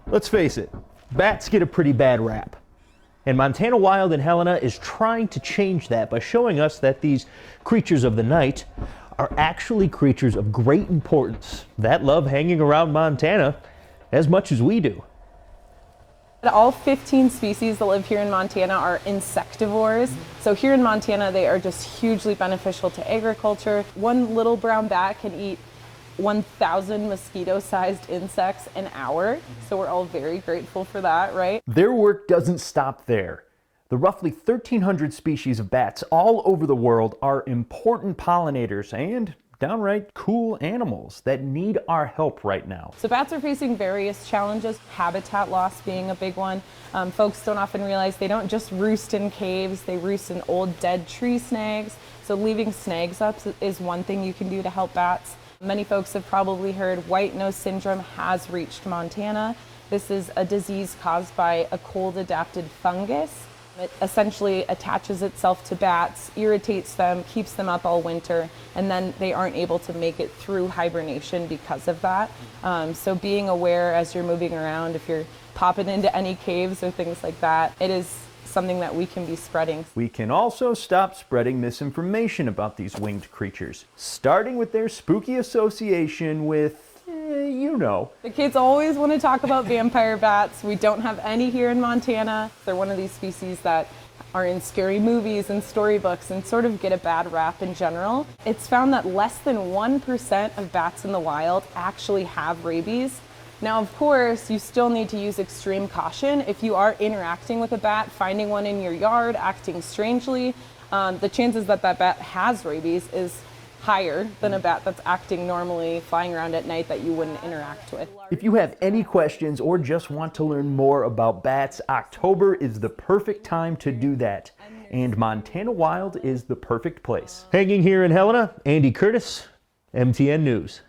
Let's face it, bats get a pretty bad rap. And Montana Wild in Helena is trying to change that by showing us that these creatures of the night are actually creatures of great importance that love hanging around Montana as much as we do. All 15 species that live here in Montana are insectivores. So here in Montana, they are just hugely beneficial to agriculture. One little brown bat can eat 1,000 mosquito-sized insects an hour. So we're all very grateful for that, right? Their work doesn't stop there. The roughly 1,300 species of bats all over the world are important pollinators and downright cool animals that need our help right now. So bats are facing various challenges, habitat loss being a big one. Folks don't often realize they don't just roost in caves, they roost in old dead tree snags. So leaving snags up is one thing you can do to help bats. Many folks have probably heard white nose syndrome has reached Montana. This is a disease caused by a cold-adapted fungus. It essentially attaches itself to bats, irritates them, keeps them up all winter, and then they aren't able to make it through hibernation because of that. So being aware as you're moving around, if you're popping into any caves or things like that, it is something that we can be spreading. We can also stop spreading misinformation about these winged creatures, starting with their spooky association with, you know. The kids always want to talk about vampire bats. We don't have any here in Montana. They're one of these species that are in scary movies and storybooks and sort of get a bad rap in general. It's found that less than 1% of bats in the wild actually have rabies. Now, of course, you still need to use extreme caution. If you are interacting with a bat, finding one in your yard, acting strangely, the chances that that bat has rabies is higher than a bat that's acting normally, flying around at night that you wouldn't interact with. If you have any questions or just want to learn more about bats, October is the perfect time to do that. And Montana Wild is the perfect place. Hanging here in Helena, Andy Curtis, MTN News.